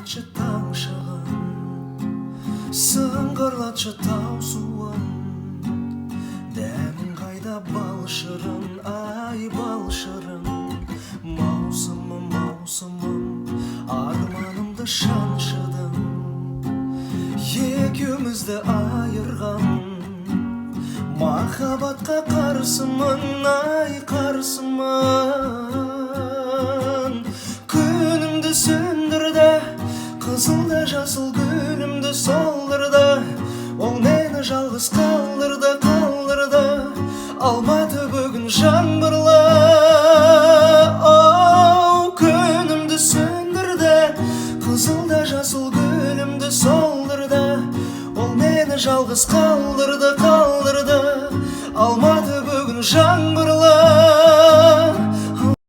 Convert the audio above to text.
Сыңғырлатшы таң шығын, сыңғырлатшы тау суын. Дәмін қайда бал шырын, ай бал шырын. Маусымым, маусымым, арманымды шаншыдың. Екеумізді айырған махаббатқа қарсымын.